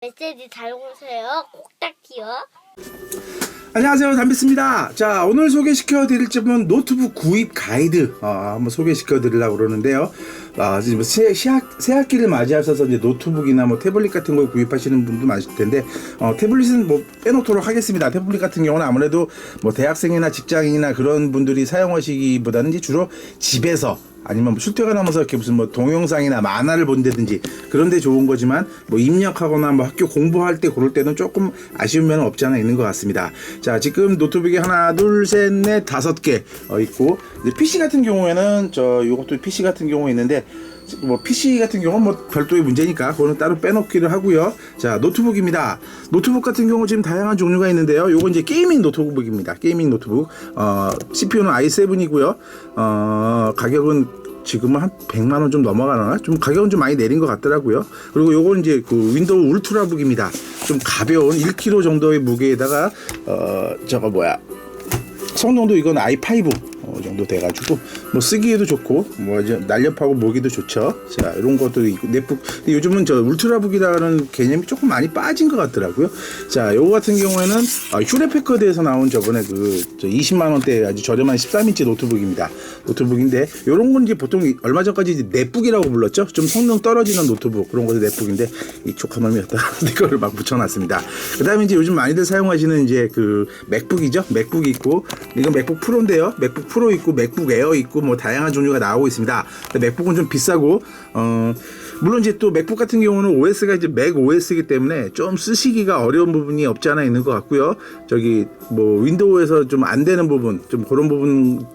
메시지 잘 오세요. 꼭딱지요. 안녕하세요, 담비스입니다. 자, 오늘 소개시켜 드릴 제품은 노트북 구입 가이드 한번 소개시켜 드리려고 그러는데요. 지금 새 학기를 맞이하셔서 이제 노트북이나 뭐 태블릿 같은 걸 구입하시는 분도 많으실 텐데, 태블릿은 뭐 빼놓도록 하겠습니다. 태블릿 같은 경우는 아무래도 뭐 대학생이나 직장인이나 그런 분들이 사용하시기보다는 이제 주로 집에서 아니면 뭐 출퇴근하면서 이렇게 무슨 뭐 동영상이나 만화를 본다든지 그런데 좋은 거지만 뭐 입력하거나 뭐 학교 공부할 때 그럴 때는 조금 아쉬운 면은 없지 않아 있는 것 같습니다. 자, 지금 노트북이 하나, 둘, 셋, 넷, 5개 있고, 이제 PC 같은 경우에는 요것도 PC 같은 경우에 있는데, 뭐 PC 같은 경우는 뭐 별도의 문제니까 그거는 따로 빼놓기를 하고요. 자, 노트북입니다. 노트북 같은 경우 지금 다양한 종류가 있는데요. 요건 이제 게이밍 노트북입니다. 게이밍 노트북. CPU는 i7이고요. 가격은 지금은 한 100만 원 좀 넘어가나? 좀 가격은 좀 많이 내린 것 같더라고요. 그리고 요건 이제 그 윈도우 울트라북입니다. 좀 가벼운 1kg 정도의 무게에다가 성능도 이건 i5 정도 돼가지고 뭐 쓰기에도 좋고 뭐 이제 날렵하고 모기도 좋죠. 자, 이런 것도 있고 넷북. 근데 요즘은 저 울트라북이라는 개념이 조금 많이 빠진 것 같더라고요. 자, 요거 같은 경우에는 휴레패커드에서 나온 저번에 그 20만 원대 아주 저렴한 13인치 노트북입니다. 노트북인데 요런 건 이제 보통 얼마 전까지 이제 넷북이라고 불렀죠. 좀 성능 떨어지는 노트북 그런 것도 넷북인데 이 촉감함이었다. 이거를 막 붙여놨습니다. 그다음에 이제 요즘 많이들 사용하시는 이제 그 맥북이죠. 맥북이 있고 이건 맥북 프로인데요. 맥북 프로 있고 맥북 에어 있고 뭐 다양한 종류가 나오고 있습니다. 맥북은 좀 비싸고 물론 이제 또 맥북 같은 경우는 OS가 이제 맥 OS이기 때문에 좀 쓰시기가 어려운 부분이 없지 않아 있는 것 같고요. 저기 뭐 윈도우에서 좀 안 되는 부분, 좀 그런 부분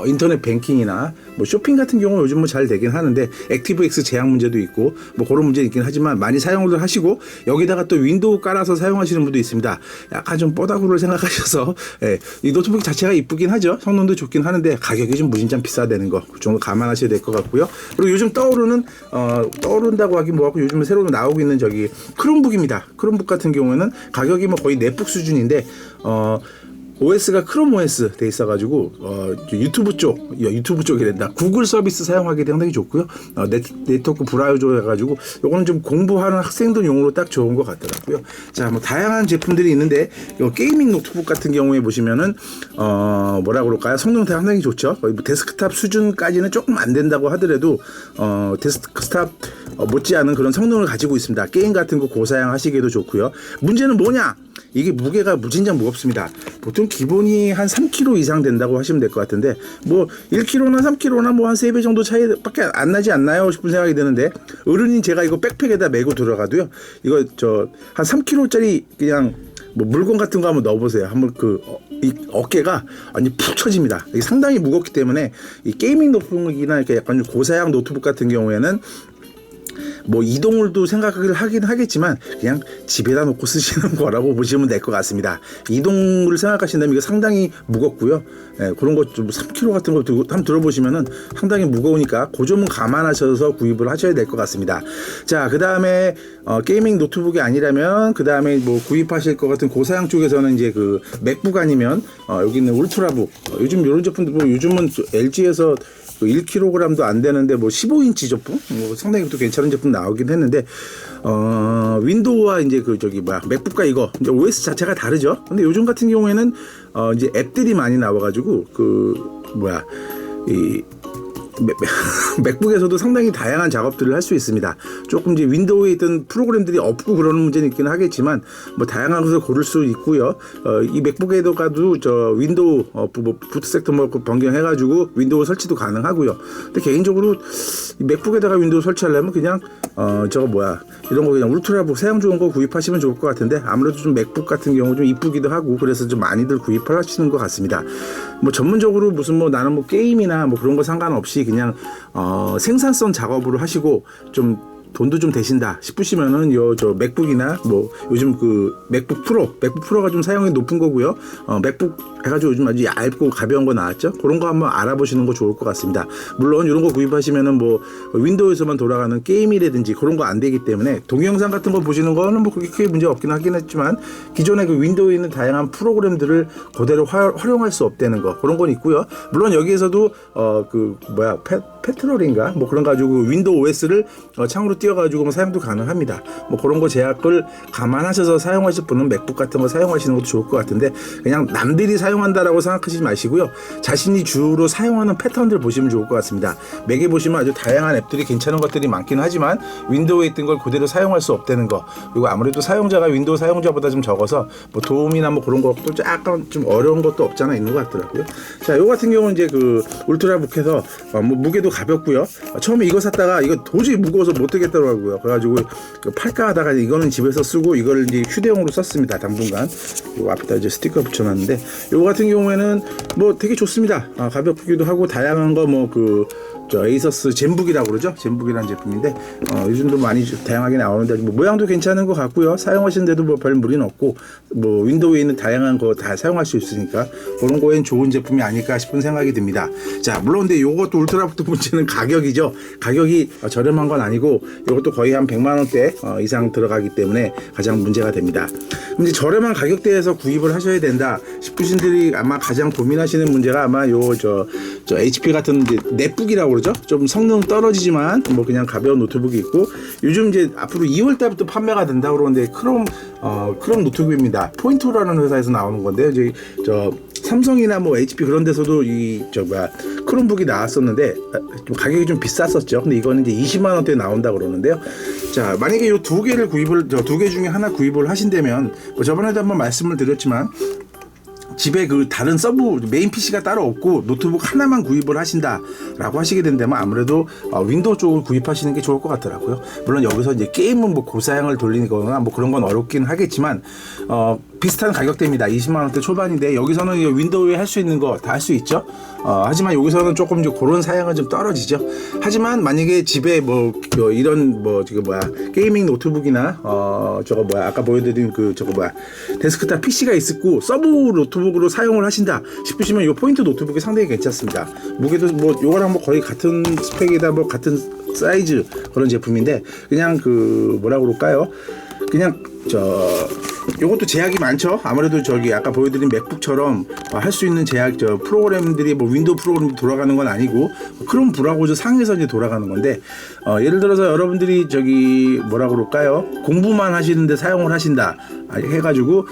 인터넷 뱅킹이나 뭐 쇼핑 같은 경우는 요즘 뭐 잘 되긴 하는데 액티브엑스 제약 문제도 있고 뭐 그런 문제 있긴 하지만 많이 사용을 하시고 여기다가 또 윈도우 깔아서 사용하시는 분도 있습니다. 약간 좀 뽀다구를 생각하셔서 이 노트북 자체가 이쁘긴 하죠. 성능도 좋긴 하는데 가격이 좀 무진장 비싸다는 거 그 정도 감안하셔야 될 것 같고요. 그리고 요즘 떠오른다고 하긴 뭐하고 요즘에 새로 나오고 있는 저기 크롬북입니다. 크롬북 같은 경우에는 가격이 뭐 거의 넷북 수준인데 OS가 크롬 OS 돼 있어가지고 유튜브 쪽이란다. 구글 서비스 사용하기 상당히 좋고요. 네트워크 브라우저 해가지고 요거는 좀 공부하는 학생들 용으로 딱 좋은 것 같더라고요. 자, 뭐 다양한 제품들이 있는데 요 게이밍 노트북 같은 경우에 보시면은 뭐라 그럴까요? 성능도 상당히 좋죠. 거의 뭐 데스크탑 수준까지는 조금 안 된다고 하더라도 데스크탑 못지않은 그런 성능을 가지고 있습니다. 게임 같은 거 고사양 하시기에도 좋고요. 문제는 뭐냐? 이게 무게가 무진장 무겁습니다. 보통 기본이 한 3kg 이상 된다고 하시면 될 것 같은데 뭐 1kg나 3kg나 뭐 한 3배 정도 차이밖에 안 나지 않나요? 싶은 생각이 드는데 어른인 제가 이거 백팩에다 메고 들어가도요. 이거 한 3kg짜리 그냥 뭐 물건 같은 거 한번 넣어보세요. 한번 이 어깨가 완전 푹 처집니다. 이게 상당히 무겁기 때문에 이 게이밍 노트북이나 이렇게 약간 고사양 노트북 같은 경우에는 뭐 이동을도 생각을 하긴 하겠지만 그냥 집에다 놓고 쓰시는 거라고 보시면 될 것 같습니다. 이동을 생각하신다면 이거 상당히 무겁고요. 그런 것 좀 3kg 같은 거 한번 들어보시면은 상당히 무거우니까 그 점은 감안하셔서 구입을 하셔야 될 것 같습니다. 자, 그 다음에 게이밍 노트북이 아니라면 그 다음에 뭐 구입하실 것 같은 고사양 쪽에서는 이제 그 맥북 아니면 여기 있는 울트라북 요즘 이런 제품들 뭐 요즘은 LG에서 1kg도 안 되는데 뭐 15인치 제품 뭐 상당히 또 괜찮은 제품 나오긴 했는데 윈도우와 이제 맥북과 이거 이제 OS 자체가 다르죠. 근데 요즘 같은 경우에는 이제 앱들이 많이 나와가지고 맥북에서도 상당히 다양한 작업들을 할 수 있습니다. 조금 이제 윈도우에 있던 프로그램들이 없고 그러는 문제는 있긴 하겠지만 뭐 다양한 것을 고를 수 있고요. 이 맥북에도 가도 윈도우 부트 섹터 뭐 변경해가지고 윈도우 설치도 가능하고요. 근데 개인적으로 이 맥북에다가 윈도우 설치하려면 그냥 이런 거 그냥 울트라북 사양 좋은 거 구입하시면 좋을 것 같은데 아무래도 좀 맥북 같은 경우 좀 이쁘기도 하고 그래서 좀 많이들 구입을 하시는 것 같습니다. 뭐 전문적으로 무슨 뭐 나는 뭐 게임이나 뭐 그런 거 상관없이 그냥 생산성 작업으로 하시고 좀 돈도 좀 되신다 싶으시면은 맥북이나 뭐 요즘 맥북 프로가 좀 사용이 높은 거고요. 맥북 해가지고 요즘 아주 얇고 가벼운 거 나왔죠. 그런 거 한번 알아보시는 거 좋을 것 같습니다. 물론 이런 거 구입하시면은 뭐 윈도우에서만 돌아가는 게임이라든지 그런 거 안 되기 때문에 동영상 같은 거 보시는 거는 뭐 그게 크게 문제 없긴 하긴 했지만 기존에 윈도우에 있는 다양한 프로그램들을 그대로 활용할 수 없다는 거 그런 건 있고요. 물론 여기에서도 페트롤인가 뭐 그런 가지고 윈도우 OS를 창으로 띄워가지고 뭐 사용도 가능합니다. 뭐 그런 거 제약을 감안하셔서 사용하실 분은 맥북 같은 거 사용하시는 것도 좋을 것 같은데 그냥 남들이 사용한다라고 생각하시지 마시고요. 자신이 주로 사용하는 패턴들 보시면 좋을 것 같습니다. 맥에 보시면 아주 다양한 앱들이 괜찮은 것들이 많긴 하지만 윈도우에 있던 걸 그대로 사용할 수 없다는 거, 그리고 아무래도 사용자가 윈도우 사용자보다 좀 적어서 뭐 도움이나 뭐 그런 것도 약간 좀 어려운 것도 없잖아 있는 것 같더라고요. 자, 요 같은 경우는 이제 그 울트라북해서 뭐 무게도 가볍고요. 처음에 이거 샀다가 이거 도저히 무거워서 못 들겠더라고요. 그래가지고 팔까 하다가 이거는 집에서 쓰고 이거를 이제 휴대용으로 썼습니다. 당분간. 요 앞에다 이제 스티커 붙여놨는데 요 같은 경우에는 뭐 되게 좋습니다. 가볍기도 하고 다양한 거 뭐 에이서스 젠북이라고 그러죠. 젠북이라는 제품인데 요즘도 많이 다양하게 나오는데 뭐 모양도 괜찮은 것 같고요. 사용하시는데도 뭐 별 무리는 없고 뭐 윈도우에 있는 다양한 거 다 사용할 수 있으니까 그런 거엔 좋은 제품이 아닐까 싶은 생각이 듭니다. 자, 물론 근데 요것도 울트라북도 문제는 가격이죠. 가격이 저렴한 건 아니고 요것도 거의 한 100만 원대 이상 들어가기 때문에 가장 문제가 됩니다. 근데 저렴한 가격대에서 구입을 하셔야 된다 싶으신 분들이 아마 가장 고민하시는 문제가 아마 요 저 HP 같은 이제 넷북이라고 그러죠. 좀 성능 떨어지지만 뭐 그냥 가벼운 노트북이 있고 요즘 이제 앞으로 2월 달부터 판매가 된다고 그러는데 크롬 노트북입니다. 포인트라는 회사에서 나오는 건데요. 이제 삼성이나 뭐 HP 그런 데서도 크롬북이 나왔었는데 좀 가격이 좀 비쌌었죠. 근데 이거는 이제 20만 원대에 나온다 그러는데요. 자, 만약에 요 두 개를 구입을 두 개 중에 하나 구입을 하신다면 뭐 저번에도 한번 말씀을 드렸지만 집에 그 다른 서브 메인 PC가 따로 없고 노트북 하나만 구입을 하신다라고 하시게 된다면 아무래도 윈도우 쪽을 구입하시는 게 좋을 것 같더라고요. 물론 여기서 이제 게임은 뭐 고사양을 돌리는 거나 뭐 그런 건 어렵긴 하겠지만 비슷한 가격대입니다. 20만 원대 초반인데 여기서는 윈도우에 할 수 있는 거 다 할 수 있죠. 하지만 여기서는 조금 이제 그런 사양은 좀 떨어지죠. 하지만 만약에 집에 이런 게이밍 노트북이나 아까 보여드린 데스크탑 PC가 있고 서브 노트북으로 사용을 하신다 싶으시면 이 포인트 노트북이 상당히 괜찮습니다. 무게도 뭐 요거랑 뭐 거의 같은 스펙이다 뭐 같은 사이즈 그런 제품인데 그냥 뭐라 그럴까요? 그냥 요것도 제약이 많죠. 아무래도 아까 보여드린 맥북처럼 할 수 있는 프로그램들이 뭐 윈도우 프로그램이 돌아가는 건 아니고 크롬 브라우저 상에서 이제 돌아가는 건데 예를 들어서 여러분들이 뭐라 그럴까요? 공부만 하시는데 사용을 하신다 해가지고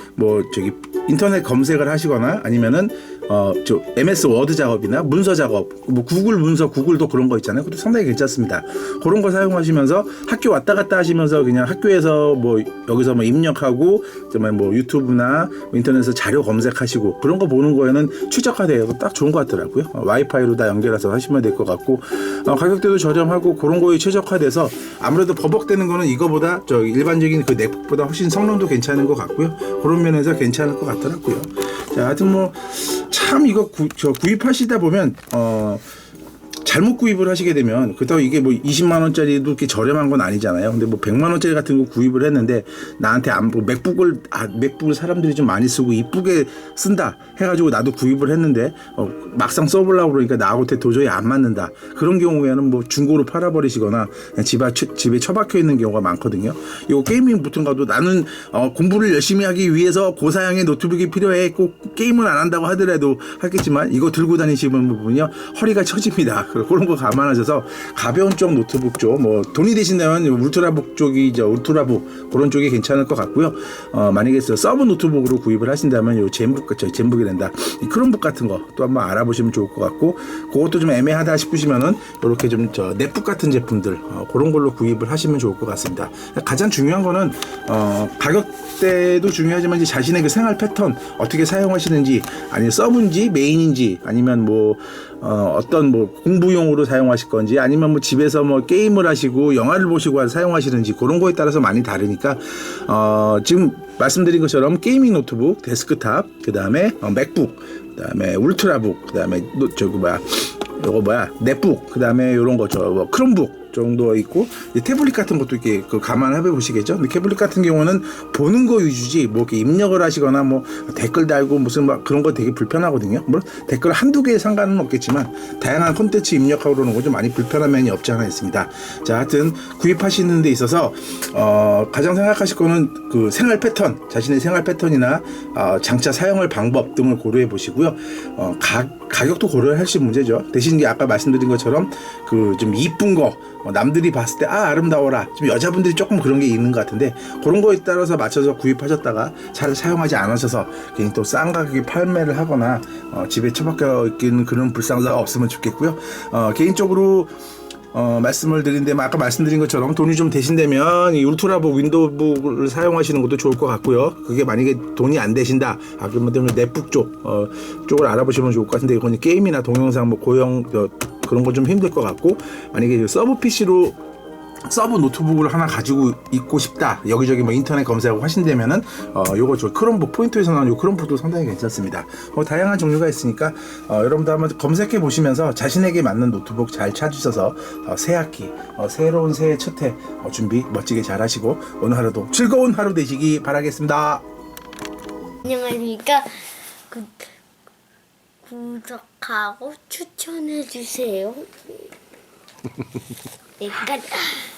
인터넷 검색을 하시거나 아니면은 MS 워드 작업이나 문서 작업, 뭐 구글 문서, 구글도 그런 거 있잖아요. 그것도 상당히 괜찮습니다. 그런 거 사용하시면서 학교 왔다 갔다 하시면서 그냥 학교에서 여기서 입력하고 뭐 유튜브나 인터넷에서 자료 검색하시고 그런 거 보는 거에는 최적화되어서 딱 좋은 것 같더라고요. 와이파이로 다 연결해서 하시면 될 것 같고 가격대도 저렴하고 그런 거에 최적화돼서 아무래도 버벅대는 거는 이거보다 일반적인 그 넷북보다 훨씬 성능도 괜찮은 것 같고요. 그런 면에서 괜찮을 것 같더라고요. 자, 하여튼 참 이거 구입하시다 보면 잘못 구입을 하시게 되면 그렇다고 이게 20만 원짜리도 이렇게 저렴한 건 아니잖아요. 근데 100만 원짜리 같은 거 구입을 했는데 나한테 맥북을 사람들이 좀 많이 쓰고 이쁘게 쓴다 해가지고 나도 구입을 했는데 막상 써보려고 그러니까 나하고 도저히 안 맞는다. 그런 경우에는 중고로 팔아버리시거나 집에 처박혀 있는 경우가 많거든요. 이거 게이밍 붙은 거도 나는 공부를 열심히 하기 위해서 고사양의 노트북이 필요해. 꼭 게임을 안 한다고 하더라도 하겠지만 이거 들고 다니시는 부분이요 허리가 처집니다. 그런 거 감안하셔서 가벼운 쪽 노트북 쪽 돈이 되신다면 울트라북 울트라북 그런 쪽이 괜찮을 것 같고요. 만약에 서브 노트북으로 구입을 하신다면 요 젠북이 된다. 이 크롬북 같은 거 또 한번 알아보시면 좋을 것 같고 그것도 좀 애매하다 싶으시면은 이렇게 넷북 같은 제품들 그런 걸로 구입을 하시면 좋을 것 같습니다. 가장 중요한 거는 가격대도 중요하지만 이제 자신의 그 생활 패턴 어떻게 사용하시는지 아니면 서브인지 메인인지 아니면 어떤 공부용으로 사용하실 건지 아니면 집에서 게임을 하시고 영화를 보시고 사용하시는지 그런 거에 따라서 많이 다르니까 지금 말씀드린 것처럼 게이밍 노트북, 데스크탑, 그 다음에 맥북, 그 다음에 울트라북, 그 다음에 넷북, 그 다음에 요런 거 크롬북 정도 있고 이제 태블릿 같은 것도 이렇게 그 감안해 보시겠죠. 근데 태블릿 같은 경우는 보는 거 위주지 뭐 이렇게 입력을 하시거나 뭐 댓글 달고 무슨 막 그런 거 되게 불편하거든요. 물론 댓글 한두 개에 상관은 없겠지만 다양한 콘텐츠 입력하고 그러는 거 좀 많이 불편한 면이 없지 않아 있습니다. 자, 하여튼 구입하시는 데 있어서 가장 생각하실 거는 그 생활 패턴, 자신의 생활 패턴이나 장차 사용할 방법 등을 고려해 보시고요. 가격도 고려하실 문제죠. 대신 이제 아까 말씀드린 것처럼 그 좀 이쁜 거 남들이 봤을 때 아름다워라. 좀 여자분들이 조금 그런 게 있는 것 같은데 그런 거에 따라서 맞춰서 구입하셨다가 잘 사용하지 않으셔서 괜히 또 싼 가격에 판매를 하거나 집에 처박혀 있는 그런 불상사가 없으면 좋겠고요. 개인적으로 말씀을 드린 데면 아까 말씀드린 것처럼 돈이 좀 되신다면 이 울트라북 윈도우북을 사용하시는 것도 좋을 것 같고요. 그게 만약에 돈이 안 되신다, 그러면 넷북 쪽을 알아보시면 좋을 것 같은데 이건 게임이나 동영상 뭐 고형 그런 거 좀 힘들 것 같고 만약에 서브 PC로 서브 노트북을 하나 가지고 있고 싶다 여기저기 뭐 인터넷 검색하고 하신다면은 요거 저 크롬북 포인트에서 나온 요 크롬북도 상당히 괜찮습니다. 다양한 종류가 있으니까 여러분도 한번 검색해 보시면서 자신에게 맞는 노트북 잘 찾으셔서 새 학기 새로운 새해 첫해 준비 멋지게 잘 하시고 오늘 하루도 즐거운 하루 되시기 바라겠습니다. 안녕하십니까. 구독하고 추천해 주세요. 네, 끝.